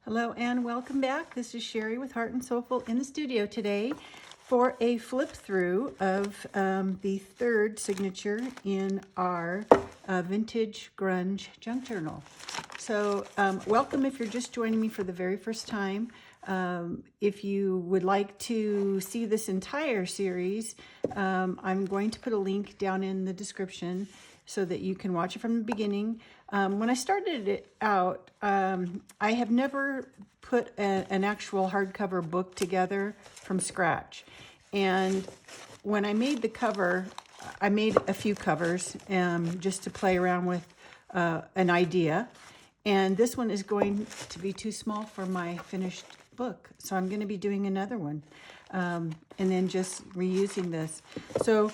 Hello and welcome back. This is Sherry with Heart and Soulful in the studio today for a flip through of the third signature in our vintage grunge junk journal. So welcome if you're just joining me for the very first time. If you would like to see this entire series, I'm going to put a link down in the description so that you can watch it from the beginning. When I started it out, I have never put an actual hardcover book together from scratch. And when I made the cover, I made a few covers just to play around with an idea. And this one is going to be too small for my finished book. So I'm going to be doing another one and then just reusing this. So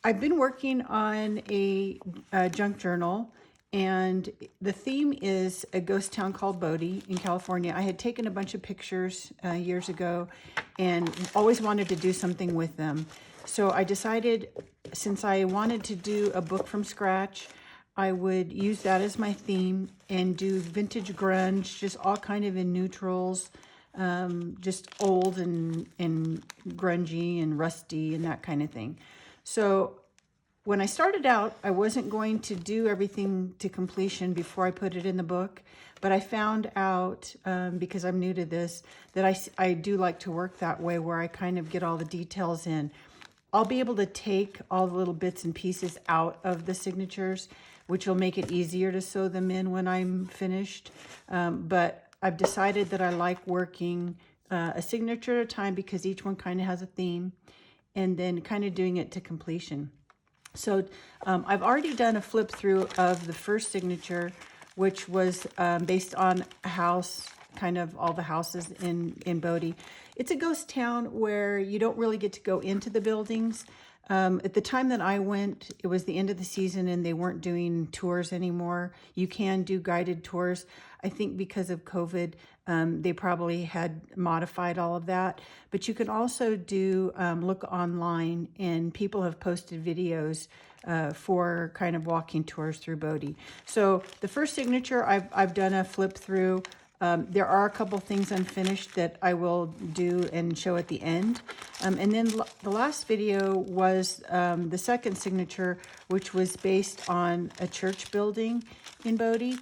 I've been working on a junk journal, and the theme is a ghost town called Bodie in California. I had taken a bunch of pictures years ago and always wanted to do something with them. So I decided, since I wanted to do a book from scratch, I would use that as my theme and do vintage grunge, just all kind of in neutrals, just old and grungy and rusty and that kind of thing. So when I started out, I wasn't going to do everything to completion before I put it in the book, but I found out, because I'm new to this, that I do like to work that way, where I kind of get all the details in. I'll be able to take all the little bits and pieces out of the signatures, which will make it easier to sew them in when I'm finished. But I've decided that I like working a signature at a time because each one kind of has a theme, and then kind of doing it to completion. So I've already done a flip through of the first signature, which was based on a house, kind of all the houses in Bodie. It's a ghost town where you don't really get to go into the buildings. At the time that I went, it was the end of the season and they weren't doing tours anymore. You can do guided tours. I think because of COVID, they probably had modified all of that. But you can also do look online, and people have posted videos for kind of walking tours through Bodie. So the first signature, I've done a flip through. There are a couple things unfinished that I will do and show at the end. And then the last video was the second signature, which was based on a church building in Bodie.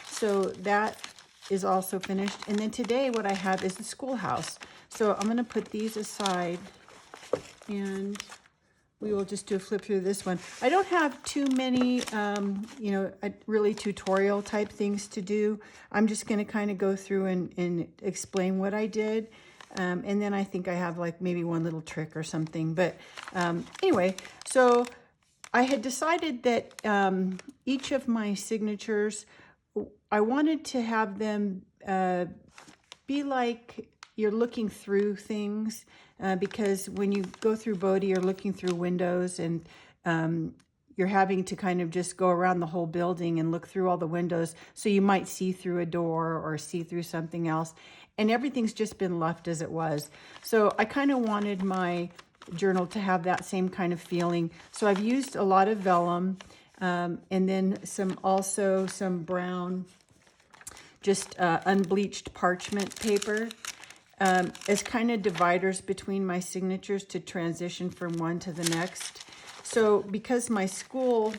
So that is also finished. And then today what I have is the schoolhouse. So I'm going to put these aside and we will just do a flip through this one. I don't have too many, really tutorial type things to do. I'm just going to kind of go through and explain what I did. And then I think I have like maybe one little trick or something. But anyway, so I had decided that each of my signatures, I wanted to have them be like you're looking through things, because when you go through Bodie, you're looking through windows, and you're having to kind of just go around the whole building and look through all the windows. So you might see through a door or see through something else, and everything's just been left as it was. So I kind of wanted my journal to have that same kind of feeling. So I've used a lot of vellum, and then some brown, just unbleached parchment paper, as kind of dividers between my signatures to transition from one to the next. So because my school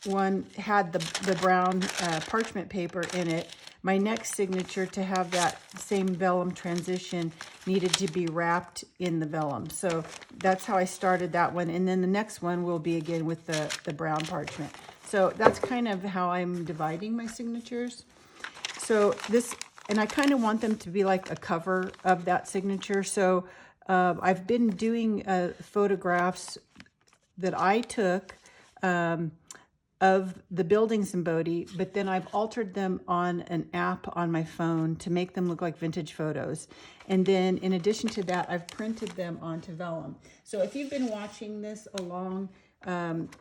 one had the brown parchment paper in it, my next signature, to have that same vellum transition, needed to be wrapped in the vellum. So that's how I started that one. And then the next one will be again with the brown parchment. So that's kind of how I'm dividing my signatures. So this, and I kind of want them to be like a cover of that signature. So I've been doing photographs that I took of the buildings in Bodie, but then I've altered them on an app on my phone to make them look like vintage photos. And then in addition to that, I've printed them onto vellum. So if you've been watching this along,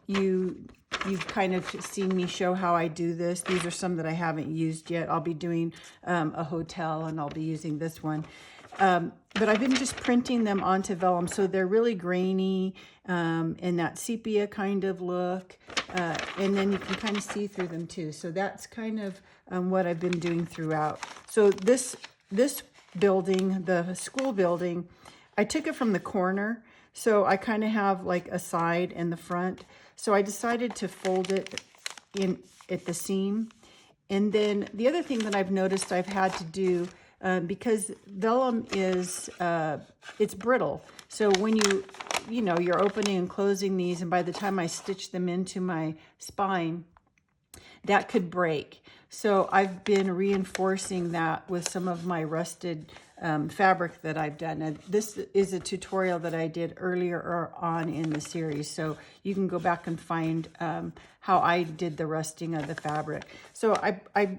you've kind of seen me show how I do this. These are some that I haven't used yet. I'll be doing a hotel, and I'll be using this one. But I've been just printing them onto vellum, so they're really grainy, and that sepia kind of look, and then you can kind of see through them too. So that's kind of what I've been doing throughout. So this building, the school building, I took it from the corner. So I kind of have like a side and the front. So I decided to fold it in at the seam. And then the other thing that I've noticed I've had to do, because vellum is, it's brittle. So when you're opening and closing these, and by the time I stitch them into my spine, that could break. So I've been reinforcing that with some of my rusted fabric that I've done. And this is a tutorial that I did earlier on in the series. So you can go back and find how I did the rusting of the fabric. So I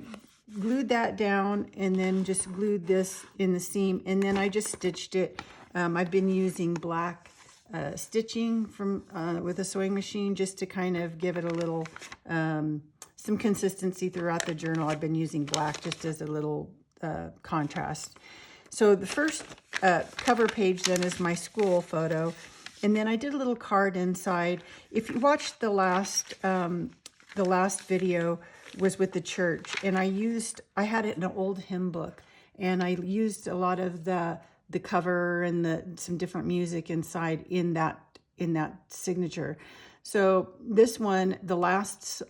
glued that down and then just glued this in the seam. And then I just stitched it. I've been using black stitching from with a sewing machine just to kind of give it a little some consistency throughout the journal. I've been using black just as a little contrast. So the first cover page then is my school photo, and then I did a little card inside. If you watched the last video was with the church, and I had it in an old hymn book, and I used a lot of the cover and some different music inside in that signature. So this one, the last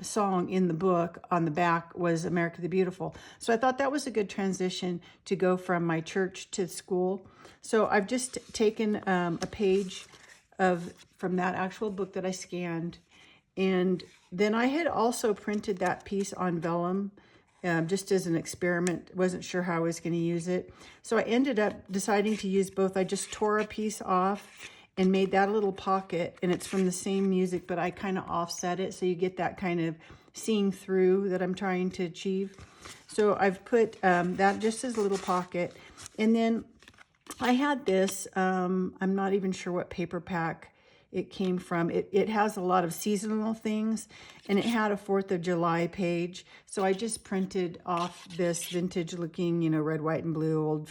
song in the book on the back was America the Beautiful. So I thought that was a good transition to go from my church to school. So I've just taken a page from that actual book that I scanned, and then I had also printed that piece on vellum just as an experiment. Wasn't sure how I was going to use it. So I ended up deciding to use both. I just tore a piece off and made that a little pocket, and it's from the same music, but I kind of offset it so you get that kind of seeing through that I'm trying to achieve. So I've put that just as a little pocket. And then I had this, I'm not even sure what paper pack it came from. It has a lot of seasonal things, and it had a 4th of July page. So I just printed off this vintage looking, red, white, and blue, old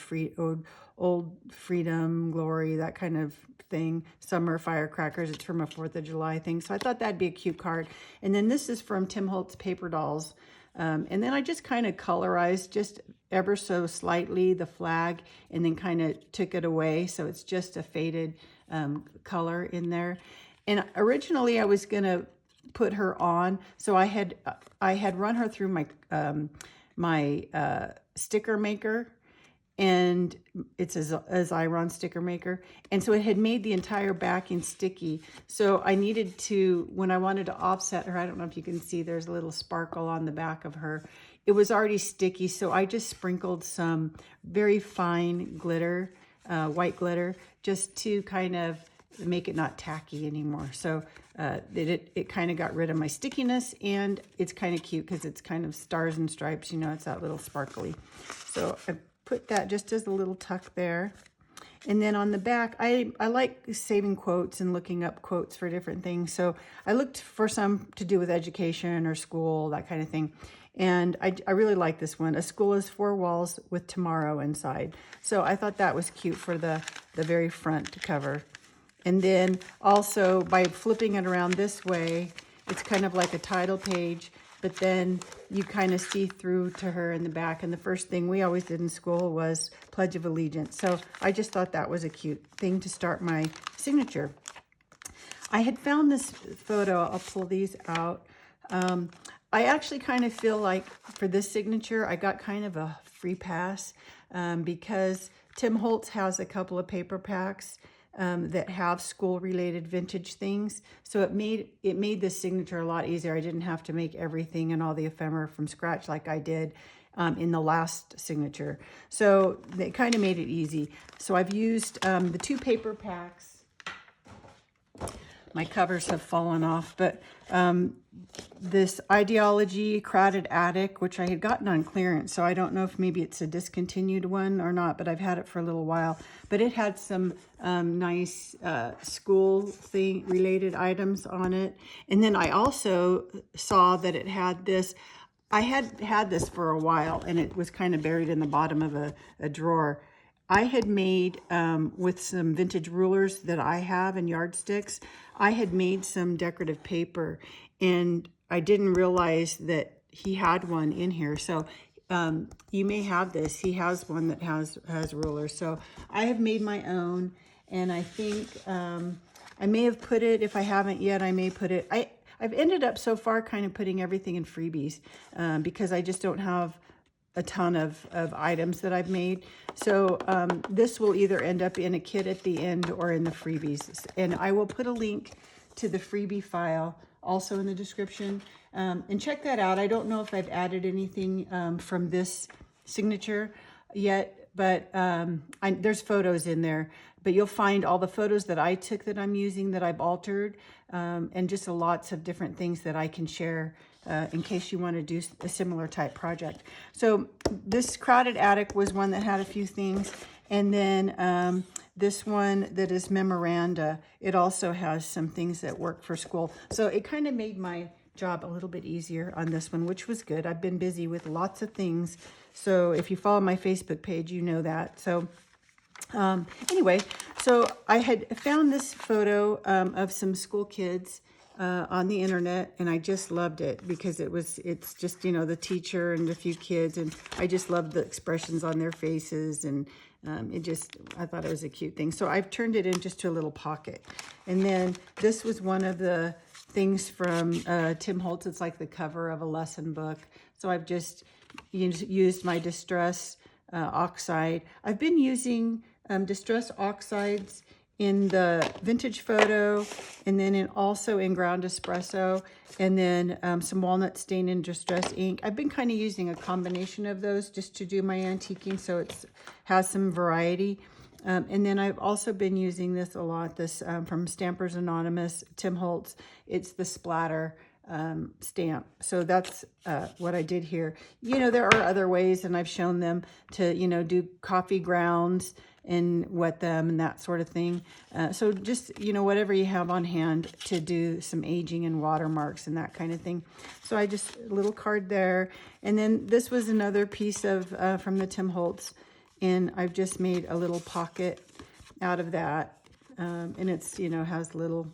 freedom, glory, that kind of thing. Summer firecrackers. It's from a 4th of July thing. So I thought that'd be a cute card. And then this is from Tim Holtz Paper Dolls. And then I just kind of colorized just ever so slightly the flag, and then kind of took it away. So it's just a faded color in there. And originally I was going to put her on. So I had run her through my, my sticker maker, and it's a Xyron sticker maker. And so it had made the entire backing sticky. So I needed to, when I wanted to offset her, I don't know if you can see, there's a little sparkle on the back of her. It was already sticky. So I just sprinkled some very fine glitter, white glitter, just to kind of make it not tacky anymore. So it kind of got rid of my stickiness, and it's kind of cute because it's kind of stars and stripes, it's that little sparkly. So I put that just as a little tuck there. And then on the back, I like saving quotes and looking up quotes for different things. So I looked for some to do with education or school, that kind of thing. And I really like this one. A school is 4 walls with tomorrow inside. So I thought that was cute for the very front cover. And then also by flipping it around this way, it's kind of like a title page, but then you kind of see through to her in the back. And the first thing we always did in school was Pledge of Allegiance. So I just thought that was a cute thing to start my signature. I had found this photo. I'll pull these out. I actually kind of feel like for this signature, I got kind of a free pass because Tim Holtz has a couple of paper packs that have school-related vintage things. So it made this signature a lot easier. I didn't have to make everything and all the ephemera from scratch like I did in the last signature. So they kind of made it easy. So I've used the 2 paper packs. My covers have fallen off, but this Ideology Crowded Attic, which I had gotten on clearance, so I don't know if maybe it's a discontinued one or not, but I've had it for a little while. But it had some nice school thing related items on it. And then I also saw that it had this. I had this for a while, and it was kind of buried in the bottom of a drawer. I had made, with some vintage rulers that I have and yardsticks, I had made some decorative paper, and I didn't realize that he had one in here. So you may have this. He has one that has rulers. So I have made my own, and I think I may have put it, if I haven't yet, I may put it. I've ended up so far kind of putting everything in freebies because I just don't have a ton of items that I've made. So this will either end up in a kit at the end or in the freebies. And I will put a link to the freebie file also in the description. And check that out. I don't know if I've added anything from this signature yet, but there's photos in there. But you'll find all the photos that I took that I'm using that I've altered, and just lots of different things that I can share in case you want to do a similar type project. So this Crowded Attic was one that had a few things. And then this one that is memoranda, it also has some things that work for school. So it kind of made my job a little bit easier on this one, which was good. I've been busy with lots of things. So if you follow my Facebook page, you know that. So anyway, so I had found this photo of some school kids on the internet, and I just loved it because it's just, you know, the teacher and a few kids, and I just loved the expressions on their faces, and I thought it was a cute thing. So I've turned it in just to a little pocket. And then this was one of the things from Tim Holtz. It's like the cover of a lesson book. So I've just used my Distress Oxide. I've been using Distress Oxides in the Vintage Photo, and then also in Ground Espresso, and then some Walnut Stain and Distress ink. I've been kind of using a combination of those just to do my antiquing, so it has some variety. And then I've also been using this a lot, this from Stampers Anonymous, Tim Holtz. It's the splatter stamp. So that's what I did here. You know, there are other ways, and I've shown them to, you know, do coffee grounds and wet them and that sort of thing. So just, you know, whatever you have on hand to do some aging and watermarks and that kind of thing. So I just, a little card there. And then this was another piece of from the Tim Holtz, and I've just made a little pocket out of that. And it's, you know, has a little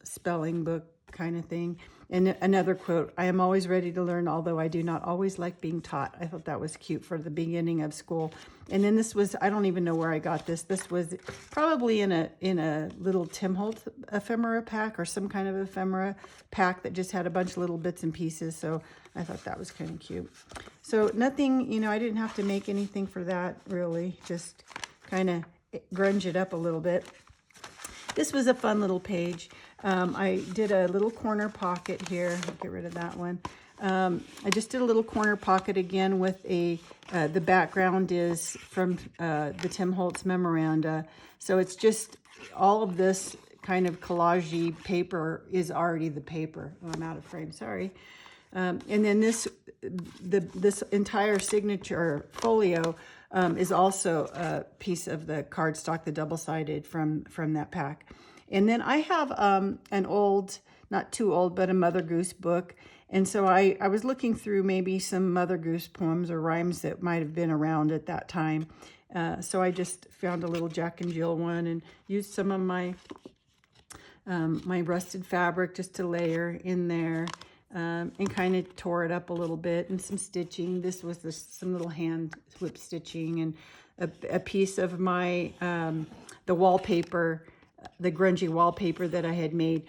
spelling book kind of thing. And another quote, "I am always ready to learn, although I do not always like being taught." I thought that was cute for the beginning of school. And then this was, I don't even know where I got this. This was probably in a little Tim Holtz ephemera pack or some kind of ephemera pack that just had a bunch of little bits and pieces. So I thought that was kind of cute. So nothing, you know, I didn't have to make anything for that really. Just kind of grunge it up a little bit. This was a fun little page. I did a little corner pocket here. I'll get rid of that one. I just did a little corner pocket again with the background is from the Tim Holtz memoranda. So it's just all of this kind of collage-y paper is already the paper. Oh, I'm out of frame, sorry. And then this entire signature folio is also a piece of the cardstock, the double-sided from that pack. And then I have an old, not too old, but a Mother Goose book. And so I was looking through maybe some Mother Goose poems or rhymes that might have been around at that time. So I just found a little Jack and Jill one and used some of my my rusted fabric just to layer in there. And kind of tore it up a little bit, and some stitching. This was some little hand whip stitching, and a piece of my the wallpaper, the grungy wallpaper that I had made.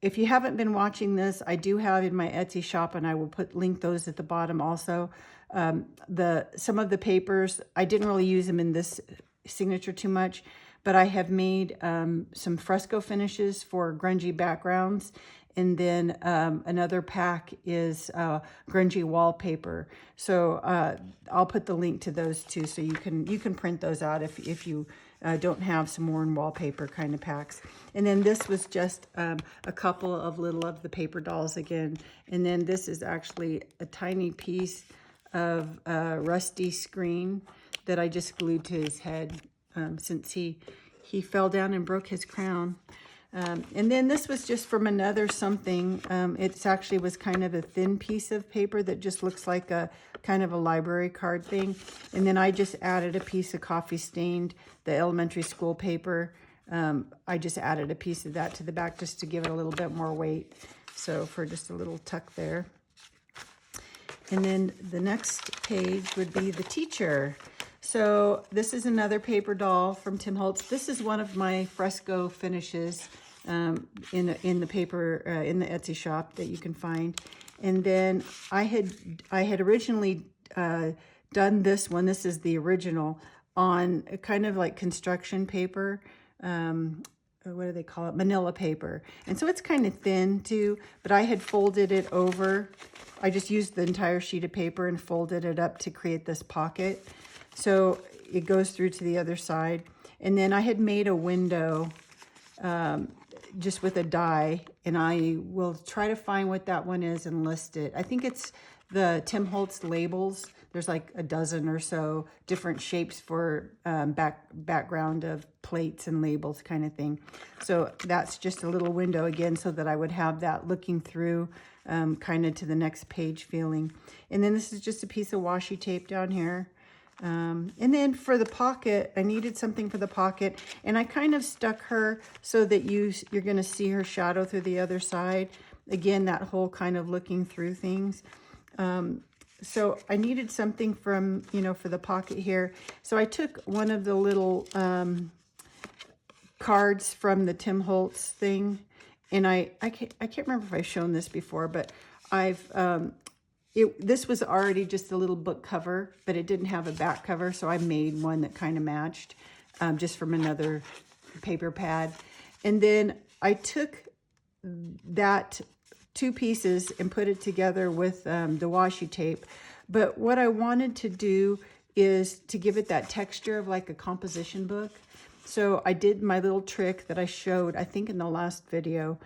If you haven't been watching this, I do have in my Etsy shop, and I will link those at the bottom also. Some of the papers, I didn't really use them in this signature too much, but I have made some fresco finishes for grungy backgrounds. And then another pack is grungy wallpaper. So I'll put the link to those too, so you can print those out if you don't have some worn wallpaper kind of packs. And then this was just a couple of the paper dolls again. And then this is actually a tiny piece of rusty screen that I just glued to his head since he fell down and broke his crown. And then this was just from another something. It's actually was kind of a thin piece of paper that just looks like a kind of a library card thing. And then I just added a piece of coffee stained, the elementary school paper. I just added a piece of that to the back just to give it a little bit more weight. So for just a little tuck there. And then the next page would be the teacher. So this is another paper doll from Tim Holtz. This is one of my fresco finishes in the paper in the Etsy shop that you can find. And then I had originally done this one. This is the original on a kind of like construction paper. What do they call it? Manila paper. And so it's kind of thin too, but I had folded it over. I just used the entire sheet of paper and folded it up to create this pocket. So it goes through to the other side. And then I had made a window just with a die, and I will try to find what that one is and list it. I think it's the Tim Holtz labels. There's like a dozen or so different shapes for background of plates and labels kind of thing. So that's just a little window again so that I would have that looking through kind of to the next page feeling. And then this is just a piece of washi tape down here. And then for the pocket, I needed something for the pocket, and I kind of stuck her so that you're going to see her shadow through the other side. Again, that whole kind of looking through things. So I needed something from, for the pocket here. So I took one of the little cards from the Tim Holtz thing, and I can't remember if I've shown this before, but this was already just a little book cover, but it didn't have a back cover, so I made one that kind of matched just from another paper pad. And then I took that two pieces and put it together with the washi tape. But what I wanted to do is to give it that texture of like a composition book. So I did my little trick that I showed, I think in the last video,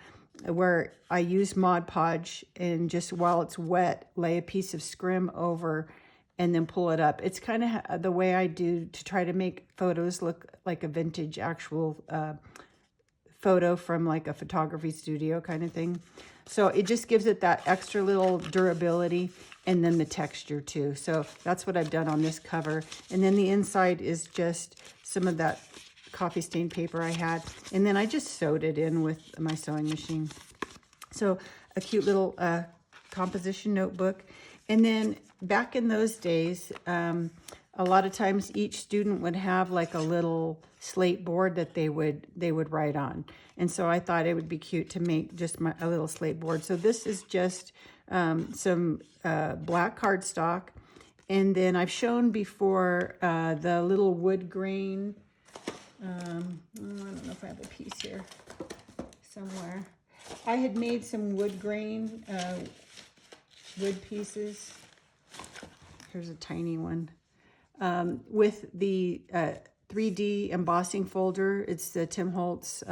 where I use Mod Podge and just while it's wet, lay a piece of scrim over and then pull it up. It's kind of the way I do to try to make photos look like a vintage actual photo from like a photography studio kind of thing. So it just gives it that extra little durability and then the texture too. So that's what I've done on this cover. And then the inside is just some of that coffee stain paper I had, and then I just sewed it in with my sewing machine. So a cute little composition notebook. And then back in those days, a lot of times each student would have like a little slate board that they would write on, and so I thought it would be cute to make just a little slate board. So this is just some black cardstock, and then I've shown before the little wood grain. I don't know if I have a piece here somewhere. I had made some wood grain, wood pieces. Here's a tiny one. With the 3D embossing folder. It's the Tim Holtz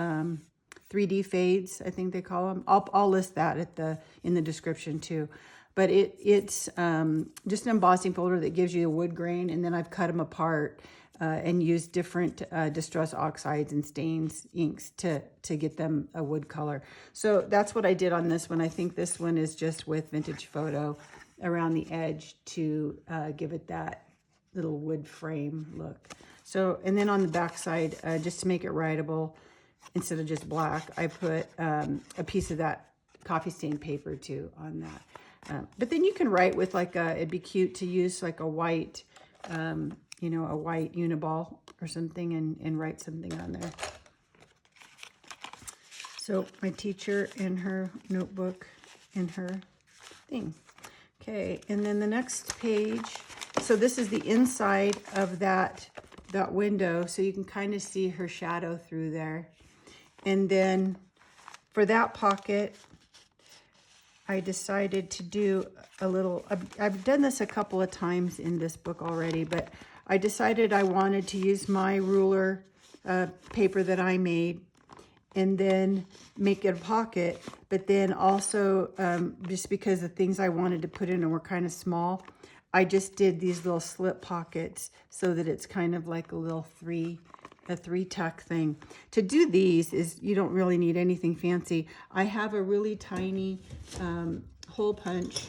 3D fades, I think they call them. I'll list that in the description too. But it's just an embossing folder that gives you a wood grain, and then I've cut them apart. And use different distress oxides and stains inks to get them a wood color. So that's what I did on this one. I think this one is just with vintage photo around the edge to give it that little wood frame look. So, and then on the back side, just to make it writable, instead of just black, I put a piece of that coffee stain paper too on that. But then you can write with like it'd be cute to use like a white, a white uniball or something and write something on there. So my teacher in her notebook and her thing. Okay, and then the next page. So this is the inside of that window, so you can kind of see her shadow through there. And then for that pocket, I decided to do a little, I've done this a couple of times in this book already, but I decided I wanted to use my ruler paper that I made and then make it a pocket, but then also just because the things I wanted to put in were kind of small, I just did these little slip pockets so that it's kind of like a little three tuck thing. To do these is you don't really need anything fancy. I have a really tiny hole punch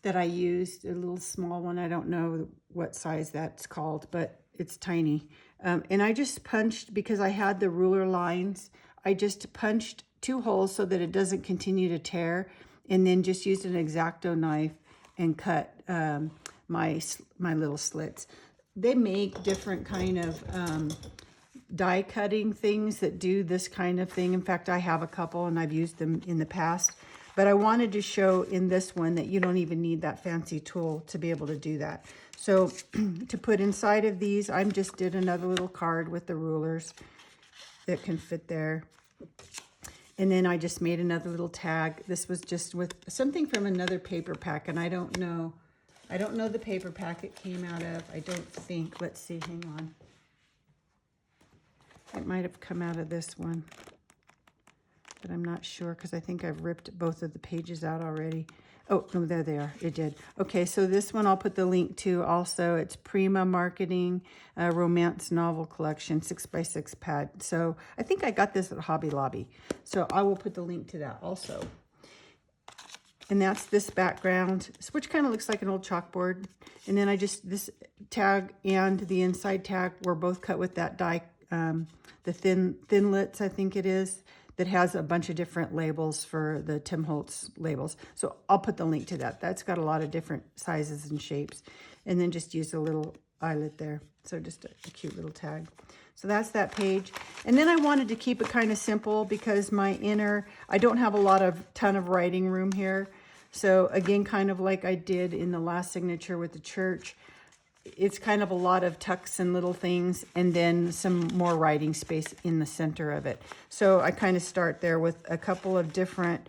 that I used, a little small one. I don't know what size that's called, but it's tiny. And I just punched, because I had the ruler lines, I just punched 2 holes so that it doesn't continue to tear, and then just used an X-Acto knife and cut my little slits. They make different kind of die cutting things that do this kind of thing. In fact, I have a couple and I've used them in the past, but I wanted to show in this one that you don't even need that fancy tool to be able to do that. So to put inside of these, I just did another little card with the rulers that can fit there. And then I just made another little tag. This was just with something from another paper pack, and I don't know the paper pack it came out of. I don't think. Let's see, hang on. It might have come out of this one, but I'm not sure because I think I've ripped both of the pages out already. Oh, no, there they are. It did. Okay, so this one I'll put the link to also. It's Prima Marketing Romance Novel Collection, 6x6 pad. So I think I got this at Hobby Lobby. So I will put the link to that also. And that's this background, which kind of looks like an old chalkboard. And then this tag and the inside tag were both cut with that die, the Thinlits, I think it is, that has a bunch of different labels for the Tim Holtz labels. So I'll put the link to that. That's got a lot of different sizes and shapes. And then just use a little eyelet there. So just a cute little tag. So that's that page. And then I wanted to keep it kind of simple because I don't have a ton of writing room here. So again, kind of like I did in the last signature with the church, it's kind of a lot of tucks and little things, and then some more writing space in the center of it. So I kind of start there with a couple of different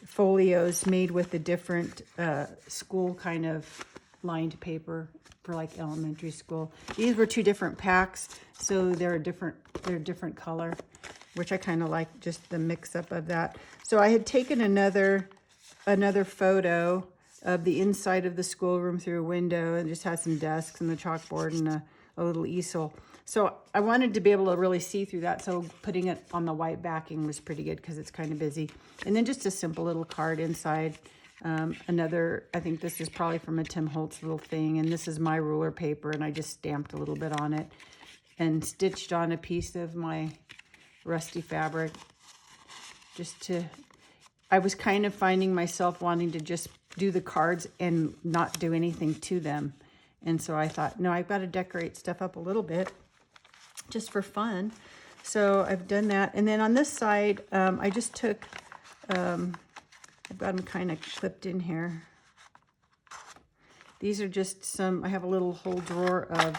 folios made with the different school kind of lined paper for like elementary school. These were 2 different packs, so they're a different color, which I kind of like, just the mix up of that. So I had taken another photo of the inside of the schoolroom through a window, and just had some desks and the chalkboard and a little easel. So I wanted to be able to really see through that, so putting it on the white backing was pretty good because it's kind of busy. And then just a simple little card inside. I think this is probably from a Tim Holtz little thing, and this is my ruler paper, and I just stamped a little bit on it and stitched on a piece of my rusty fabric I was kind of finding myself wanting to just do the cards and not do anything to them. And so I thought, no, I've got to decorate stuff up a little bit just for fun. So I've done that. And then on this side, I just took, I've got them kind of clipped in here. These are just I have a little whole drawer of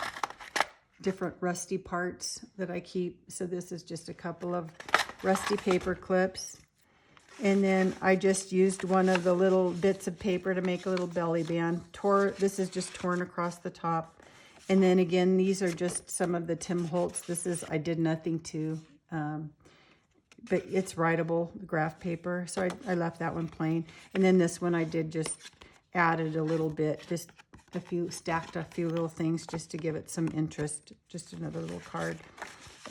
different rusty parts that I keep. So this is just a couple of rusty paper clips. And then I just used one of the little bits of paper to make a little belly band. This is just torn across the top. And then again, these are just some of the Tim Holtz. I did nothing to, but it's writable graph paper. So I left that one plain. And then this one I did just added a little bit, just stacked a few little things just to give it some interest. Just another little card.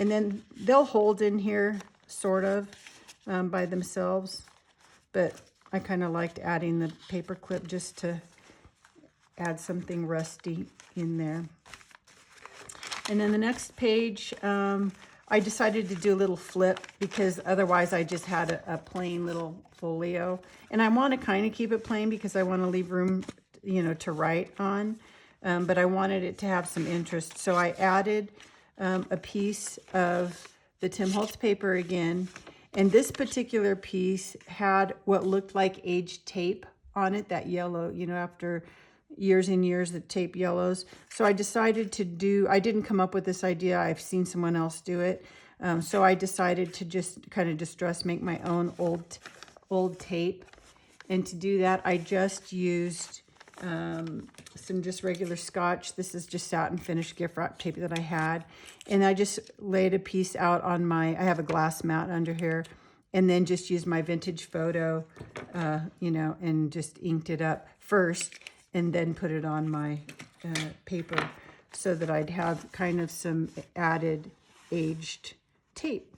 And then they'll hold in here, sort of. By themselves, but I kind of liked adding the paper clip just to add something rusty in there. And then the next page, I decided to do a little flip because otherwise I just had a plain little folio, and I want to kind of keep it plain because I want to leave room, to write on, but I wanted it to have some interest. So I added a piece of the Tim Holtz paper again. And this particular piece had what looked like aged tape on it, that yellow, after years and years, the tape yellows. So I decided I didn't come up with this idea. I've seen someone else do it. So I decided to just kind of make my own old tape. And to do that, I just used some just regular Scotch. This is just satin finish gift wrap tape that I had. And I just laid a piece out on I have a glass mat under here, and then just used my vintage photo, and just inked it up first and then put it on my paper so that I'd have kind of some added aged tape.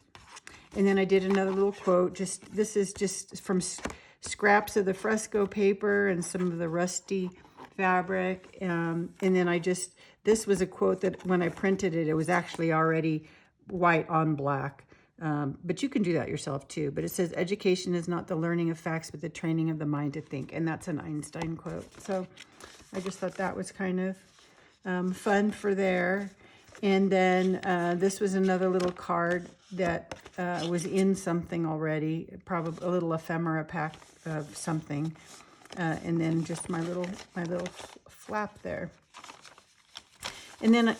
And then I did another little quote. This is just from scraps of the fresco paper and some of the rusty fabric. And then this was a quote that when I printed it, it was actually already white on black. But you can do that yourself too. But it says, education is not the learning of facts, but the training of the mind to think. And that's an Einstein quote. So I just thought that was kind of fun for there. And then this was another little card that was in something already, probably a little ephemera pack of something. And then just my little flap there. And then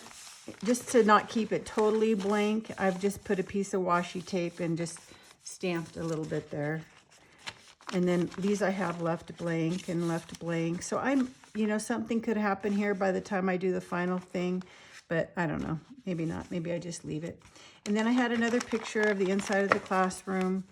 just to not keep it totally blank, I've just put a piece of washi tape and just stamped a little bit there. And then these I have left blank and left blank. So I'm, you know, something could happen here by the time I do the final thing, but I don't know, maybe not. Maybe I just leave it. And then I had another picture of the inside of the classroom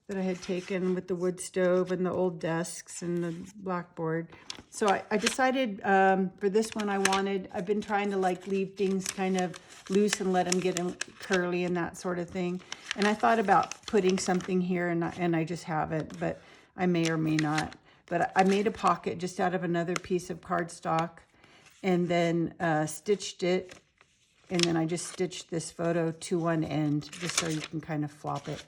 that I had taken with the wood stove and the old desks and the blackboard. So I decided for this one I've been trying to like leave things kind of loose and let them get curly and that sort of thing. And I thought about putting something here and I just haven't, but I may or may not. But I made a pocket just out of another piece of cardstock and then stitched it. And then I just stitched this photo to one end just so you can kind of flop it.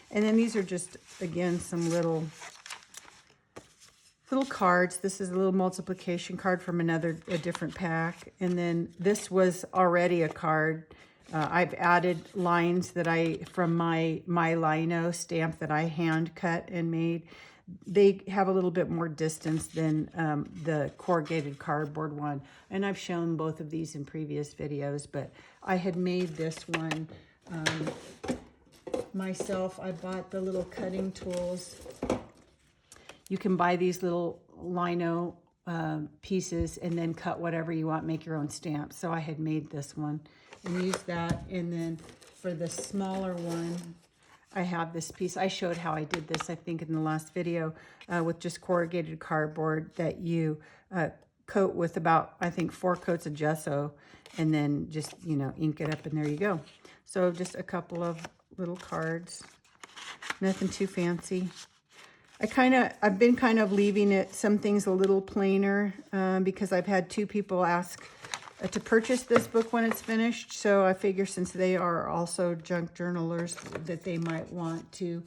And then these are just, again, some little cards. This is a little multiplication card from a different pack. And then this was already a card. I've added lines that from my Lino stamp that I hand cut and made. They have a little bit more distance than the corrugated cardboard one. And I've shown both of these in previous videos, but I had made this one myself. I bought the little cutting tools. You can buy these little lino pieces and then cut whatever you want, make your own stamps. So I had made this one and used that. And then for the smaller one, I have this piece. I showed how I did this, I think, in the last video with just corrugated cardboard that you coat with about, I think, 4 coats of gesso and then just, you know, ink it up and there you go. So just a couple of little cards, nothing too fancy. I've been kind of leaving some things a little plainer because I've had 2 people ask to purchase this book when it's finished. So I figure since they are also junk journalers that they might want to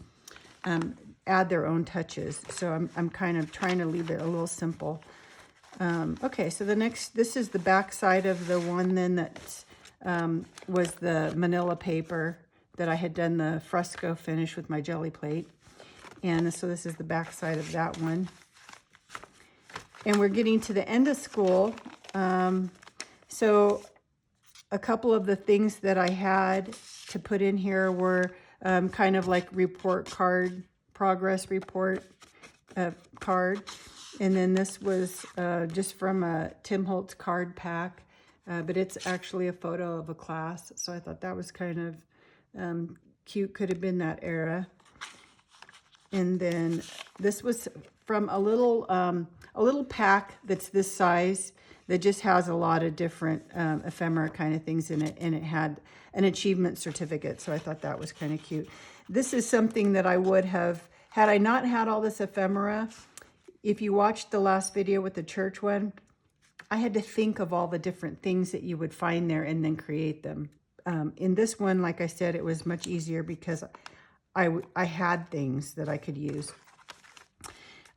add their own touches. So I'm kind of trying to leave it a little simple. Okay, so this is the back side of the one then that was the manila paper that I had done the fresco finish with my jelly plate. And so this is the back side of that one. And we're getting to the end of school. So a couple of the things that I had to put in here were kind of like report card, progress report card. And then this was just from a Tim Holtz card pack, but it's actually a photo of a class. So I thought that was kind of cute, could have been that era. And then this was from a little pack that's this size that just has a lot of different ephemera kind of things in it, and it had an achievement certificate, so I thought that was kind of cute. This is something that I would have, had I not had all this ephemera, if you watched the last video with the church one, I had to think of all the different things that you would find there and then create them. In this one, like I said, it was much easier because I had things that I could use.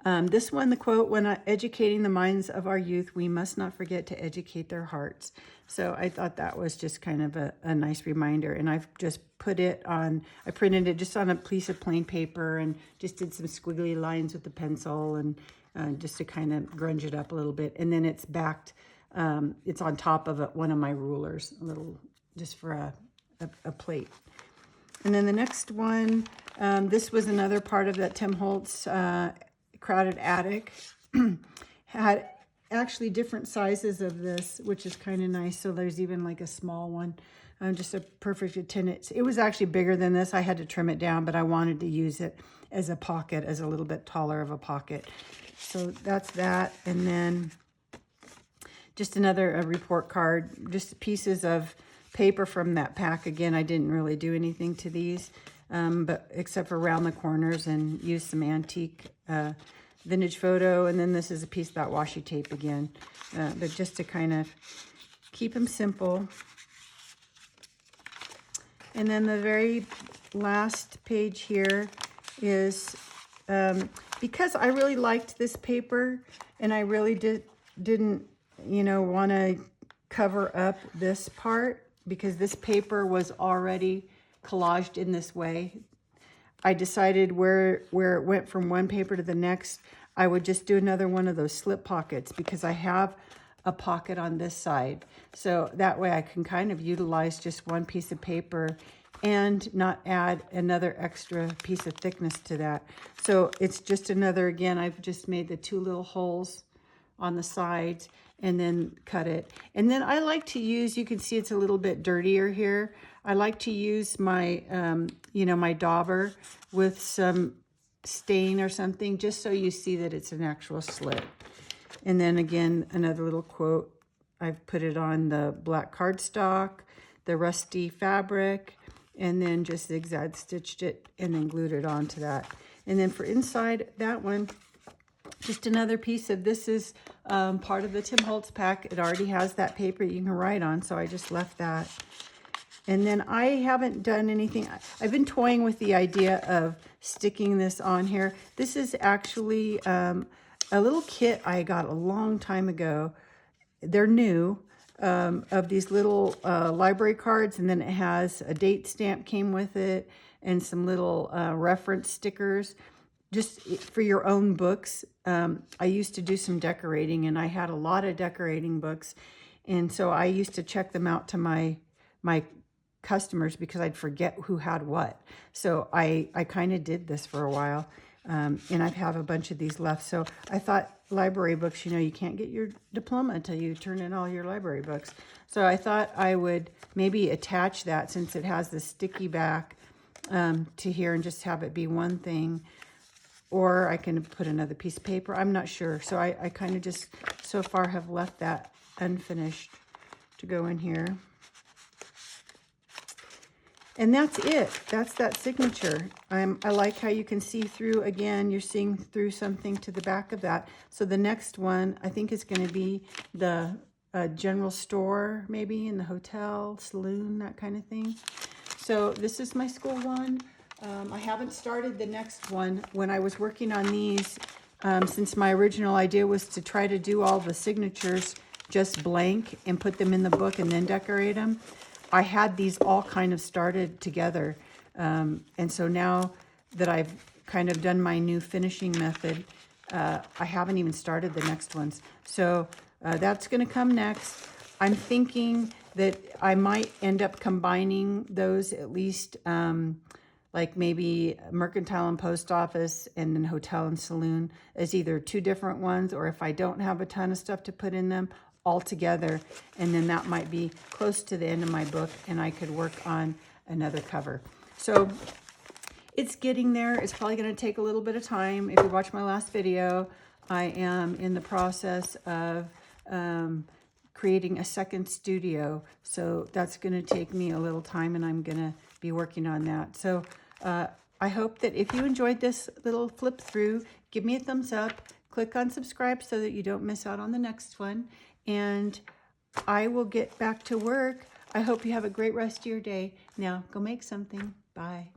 This one, the quote, when educating the minds of our youth, we must not forget to educate their hearts. So I thought that was just kind of a nice reminder. And I've just put it on, I printed it just on a piece of plain paper and just did some squiggly lines with the pencil and just to kind of grunge it up a little bit. And then it's backed, it's on top of one of my rulers, a little, just for a plate. And then the next one, this was another part of that Tim Holtz Crowded Attic. Had actually different sizes of this, which is kind of nice. So there's even like a small one, just a perfect attendance. It was actually bigger than this. I had to trim it down, but I wanted to use it as a pocket, as a little bit taller of a pocket. So that's that. And then just another report card, just pieces of paper from that pack. Again, I didn't really do anything to these, but except for around the corners and use some antique vintage photo. And then this is a piece of that washi tape again, but just to kind of keep them simple. And then the very last page here is, because I really liked this paper and I really didn't, you know, want to cover up this part because this paper was already collaged in this way. I decided where it went from one paper to the next, I would just do another one of those slip pockets because I have a pocket on this side. So that way I can kind of utilize just one piece of paper and not add another extra piece of thickness to that. So it's just another, again, I've just made the 2 little holes on the sides and then cut it. And then I like to use, you can see it's a little bit dirtier here. I like to use my, you know, my dauber with some stain or something, just so you see that it's an actual slit. And then again, another little quote. I've put it on the black cardstock, the rusty fabric, and then just zigzag stitched it and then glued it onto that. And then for inside that one, just another piece of, this is part of the Tim Holtz pack. It already has that paper you can write on, so I just left that. And then I haven't done anything. I've been toying with the idea of sticking this on here. This is actually a little kit I got a long time ago. They're new, of these little library cards, and then it has a date stamp came with it and some little reference stickers just for your own books. I used to do some decorating and I had a lot of decorating books, and so I used to check them out to my customers because I'd forget who had what. So I kind of did this for a while, and I have a bunch of these left. So I thought, library books, you know, you can't get your diploma until you turn in all your library books. So I thought I would maybe attach that, since it has the sticky back, to here, and just have it be one thing. Or I can put another piece of paper. I'm not sure. So I kind of just so far have left that unfinished to go in here. And that's it. That's that signature. I like how you can see through, again, you're seeing through something to the back of that. So the next one, I think, is going to be the general store, maybe in the hotel, saloon, that kind of thing. So this is my school one. I haven't started the next one. When I was working on these, since my original idea was to try to do all the signatures just blank and put them in the book and then decorate them, I had these all kind of started together. And so now that I've kind of done my new finishing method, I haven't even started the next ones. So that's going to come next. I'm thinking that I might end up combining those, at least like maybe mercantile and post office and then hotel and saloon, as either 2 different ones, or if I don't have a ton of stuff to put in them, all together. And then that might be close to the end of my book and I could work on another cover. So it's getting there. It's probably going to take a little bit of time. If you watch my last video, I am in the process of creating a second studio. So that's going to take me a little time, and I'm going to be working on that. So I hope that if you enjoyed this little flip through, give me a thumbs up, click on subscribe so that you don't miss out on the next one. And I will get back to work. I hope you have a great rest of your day. Now, go make something. Bye.